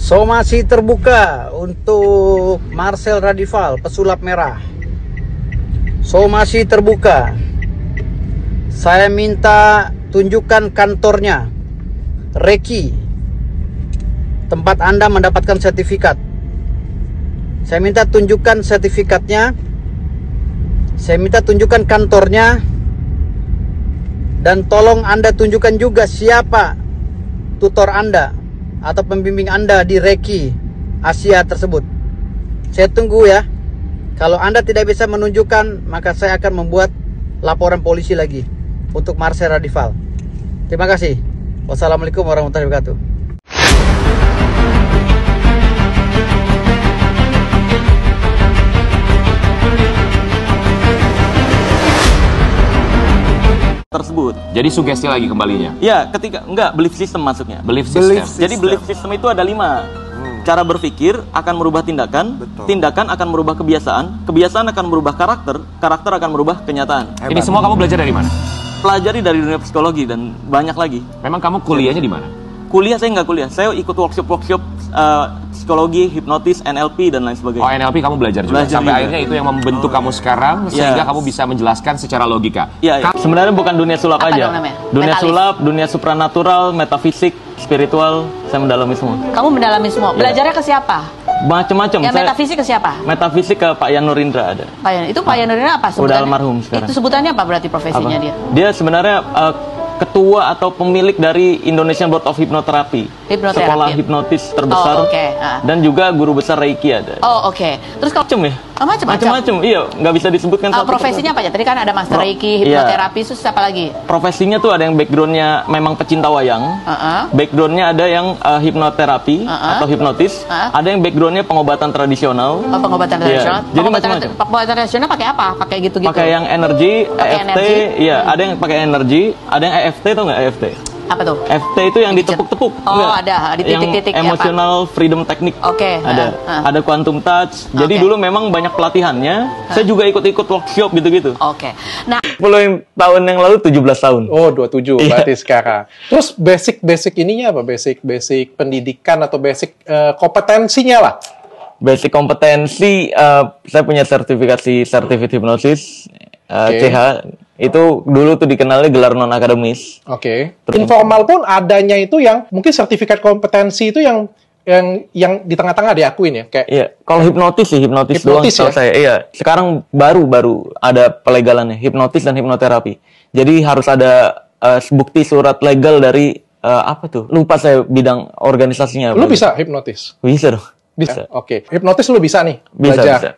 Somasi terbuka untuk Marcel Radival, pesulap merah. Somasi terbuka. Saya minta tunjukkan kantornya, Reiki, tempat Anda mendapatkan sertifikat. Saya minta tunjukkan sertifikatnya. Saya minta tunjukkan kantornya. Dan tolong Anda tunjukkan juga siapa tutor Anda atau pembimbing Anda di Reiki Asia tersebut. Saya tunggu ya. Kalau Anda tidak bisa menunjukkan, maka saya akan membuat laporan polisi lagi untuk Marcel Radival. Terima kasih. Wassalamualaikum warahmatullahi wabarakatuh. Tersebut. Jadi sugesti lagi kembalinya? Ya, ketika enggak, belief system masuknya. Belief system. Jadi belief system itu ada 5. Cara berpikir akan merubah tindakan, tindakan akan merubah kebiasaan, kebiasaan akan merubah karakter, karakter akan merubah kenyataan. Ini semua kamu belajar dari mana? Pelajari dari dunia psikologi dan banyak lagi. Memang kamu kuliahnya di mana? Kuliah saya nggak kuliah, saya ikut workshop psikologi, hipnotis, NLP dan lain sebagainya. Oh, NLP kamu belajar juga. Belajar sampai juga. akhirnya itu yang membentuk kamu sekarang sehingga kamu bisa menjelaskan secara logika. Iya, sebenarnya bukan dunia sulap Apa aja. dong namanya? Dunia Metalis. sulap, dunia supranatural, metafisik, spiritual, saya mendalami semua. Kamu mendalami semua. Belajarnya ke siapa? Macam-macam. Yang metafisik ke siapa? Metafisik ke Pak Yan Nurindra ada. Pak Yan. Itu Pak Yan Nurindra apa sebutannya? Udah almarhum sekarang. Itu sebutannya apa berarti profesinya Apa? dia? Dia sebenarnya ketua atau pemilik dari Indonesian Board of Hypnotherapy. Hipnoterapi. Sekolah hipnotis terbesar. Oh, oke. Dan juga guru besar Reiki ada. Oh, oke. Terus kalau Macem ya? Oh, macam-macam. Macam-macam. Iya, nggak bisa disebutkan satu profesinya apa aja? Tadi kan ada Master Reiki, Iya. hipnoterapi, terus apa lagi? Profesinya tuh ada yang backgroundnya memang pecinta wayang, backgroundnya ada yang hipnoterapi atau hipnotis, ada yang backgroundnya pengobatan tradisional. Oh, pengobatan Iya. tradisional. Jadi macam-macam. Pengobatan tradisional pakai apa? Pakai gitu-gitu. Pakai yang energi, Pakai EFT, energi. iya, ada yang pakai energi, ada yang EFT, tau nggak EFT? Apa tuh? FT itu yang ditepuk-tepuk. Oh, enggak? ada di titik-titik yang emotional freedom technique. Oke. Ada quantum touch. Jadi Oke. dulu memang banyak pelatihannya. Saya juga ikut-ikut workshop gitu-gitu. Oke. Nah, 10 tahun yang lalu 17 tahun. Oh, 27 Iya. berarti sekarang. Terus basic ininya apa? Basic pendidikan atau basic kompetensinya lah. Basic kompetensi, saya punya sertifikasi Certificate Hypnosis, CH. Itu dulu tuh dikenalnya gelar non akademis. Oke. Informal pun adanya itu yang mungkin sertifikat kompetensi itu yang di tengah-tengah diakuin ya, kayak. Iya, kalau hipnotis sih hipnotis doang Hipnotis setahu ya? saya. Iya, sekarang baru ada pelegalannya hipnotis dan hipnoterapi. Jadi harus ada bukti surat legal dari apa tuh? Lupa saya bidang organisasinya. Lu bisa hipnotis? Bisa dong. Bisa. Oke. Hipnotis lu bisa nih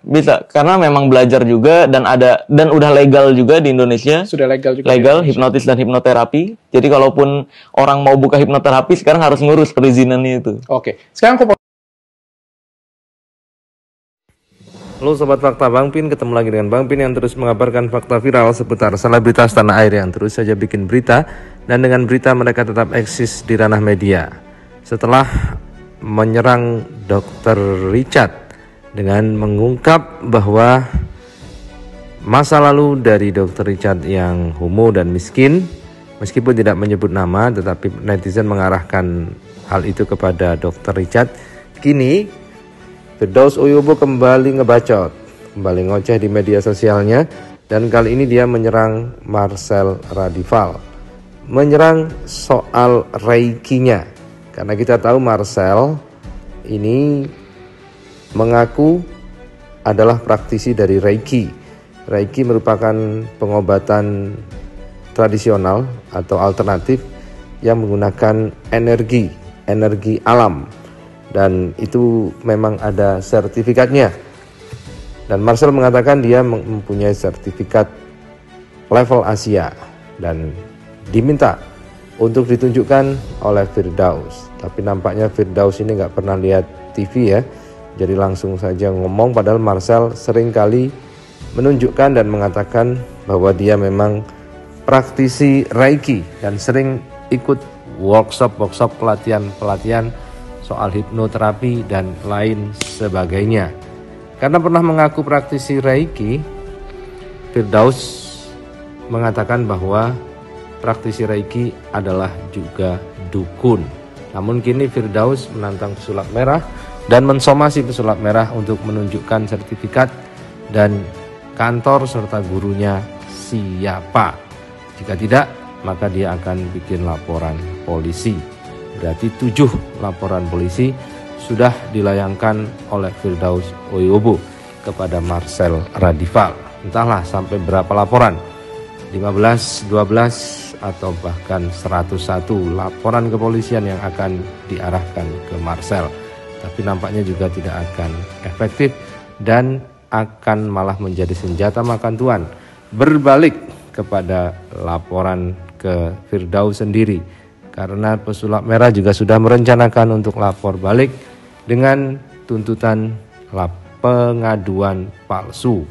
Bisa. Karena memang belajar juga dan udah legal juga di Indonesia. Sudah legal juga. Legal, hipnotis dan hipnoterapi. Jadi kalaupun orang mau buka hipnoterapi sekarang harus ngurus perizinannya itu. Oke. Sekarang Halo Sobat Fakta Bang Pin, ketemu lagi dengan Bang Pin yang terus mengabarkan fakta viral seputar selebritas tanah air yang terus saja bikin berita, dan dengan berita mereka tetap eksis di ranah media. Setelah menyerang Dr. Richard dengan mengungkap bahwa masa lalu dari Dr. Richard yang homo dan miskin, meskipun tidak menyebut nama, tetapi netizen mengarahkan hal itu kepada Dr. Richard. Kini Firdaus Uyobo kembali ngebacot, kembali ngoceh di media sosialnya, dan kali ini dia menyerang Marcel Radival, menyerang soal reikinya. Karena kita tahu Marcel ini mengaku adalah praktisi dari Reiki. Reiki merupakan pengobatan tradisional atau alternatif yang menggunakan energi alam. Dan itu memang ada sertifikatnya. Dan Marcel mengatakan dia mempunyai sertifikat level Asia dan diminta untuk ditunjukkan oleh Firdaus. Tapi nampaknya Firdaus ini nggak pernah lihat TV ya. Jadi langsung saja ngomong, padahal Marcel seringkali menunjukkan dan mengatakan bahwa dia memang praktisi Reiki dan sering ikut workshop pelatihan soal hipnoterapi dan lain sebagainya. Karena pernah mengaku praktisi Reiki, Firdaus mengatakan bahwa praktisi Reiki adalah juga dukun. Namun kini Firdaus menantang pesulap merah dan mensomasi pesulap merah untuk menunjukkan sertifikat dan kantor serta gurunya siapa. Jika tidak, maka dia akan bikin laporan polisi. Berarti 7 laporan polisi sudah dilayangkan oleh Firdaus Oyobo kepada Marcel Radival. Entahlah sampai berapa laporan, 15, 12, atau bahkan 101 laporan kepolisian yang akan diarahkan ke Marcel. Tapi nampaknya juga tidak akan efektif dan akan malah menjadi senjata makan tuan berbalik kepada laporan ke Firdaus sendiri. Karena pesulap merah juga sudah merencanakan untuk lapor balik dengan tuntutan pengaduan palsu.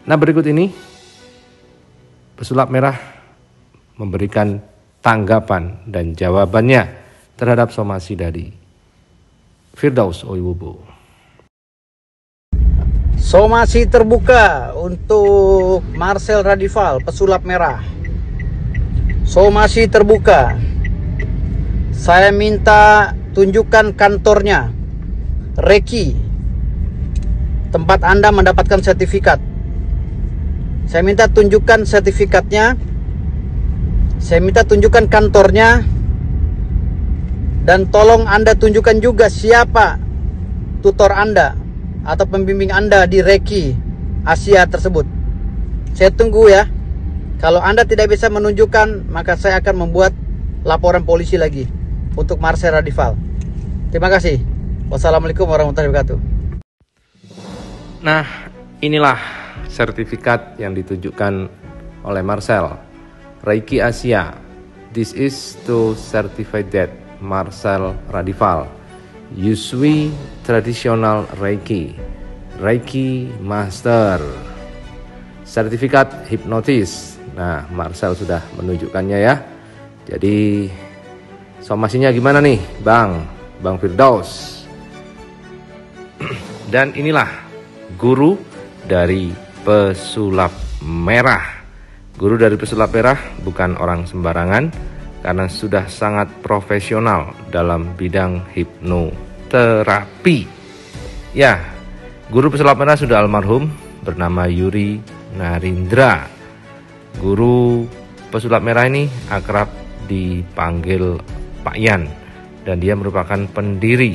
Nah, berikut ini pesulap merah memberikan tanggapan dan jawabannya terhadap somasi dari Firdaus Oyobo. Somasi terbuka untuk Marcel Radival, pesulap merah. Somasi terbuka. Saya minta tunjukkan kantornya, Reki, tempat Anda mendapatkan sertifikat. Saya minta tunjukkan sertifikatnya. Saya minta tunjukkan kantornya. Dan tolong Anda tunjukkan juga siapa tutor Anda atau pembimbing Anda di Reki Asia tersebut. Saya tunggu ya. Kalau Anda tidak bisa menunjukkan, maka saya akan membuat laporan polisi lagi untuk Marcel Radival. Terima kasih. Wassalamualaikum warahmatullahi wabarakatuh. Nah, inilah sertifikat yang ditunjukkan oleh Marcel. Reiki Asia. This is to certify that Marcel Radival Yusui Traditional Reiki Master, sertifikat hipnotis. Nah, Marcel sudah menunjukkannya ya. Jadi somasinya gimana nih Bang Firdaus? Dan inilah guru dari pesulap merah. Guru dari pesulap merah bukan orang sembarangan, karena sudah sangat profesional dalam bidang hipnoterapi. Ya, guru pesulap merah sudah almarhum, bernama Yuri Narindra. Guru pesulap merah ini akrab dipanggil Pak Yan, dan dia merupakan pendiri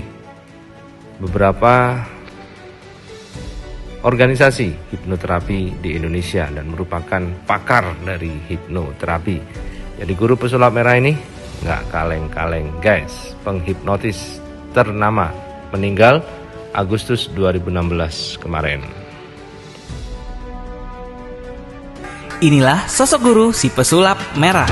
beberapa organisasi hipnoterapi di Indonesia dan merupakan pakar dari hipnoterapi. Jadi guru pesulap merah ini nggak kaleng-kaleng guys, penghipnotis ternama, meninggal Agustus 2016 kemarin. Inilah sosok guru si pesulap merah.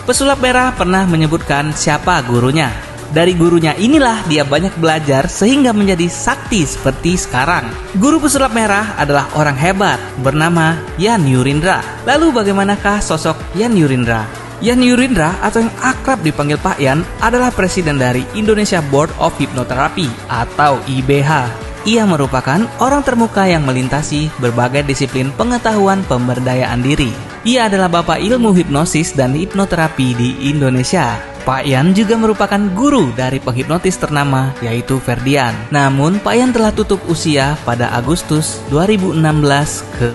Pesulap merah pernah menyebutkan siapa gurunya. Dari gurunya inilah dia banyak belajar sehingga menjadi sakti seperti sekarang. Guru pesulap merah adalah orang hebat bernama Yan Yurindra. Lalu bagaimanakah sosok Yan Yurindra? Yan Yurindra atau yang akrab dipanggil Pak Yan adalah presiden dari Indonesia Board of Hypnotherapy atau IBH. Ia merupakan orang termuka yang melintasi berbagai disiplin pengetahuan pemberdayaan diri. Ia adalah bapak ilmu hipnosis dan hipnoterapi di Indonesia. Pak Yan juga merupakan guru dari penghipnotis ternama yaitu Ferdian. Namun Pak Yan telah tutup usia pada Agustus 2016 ke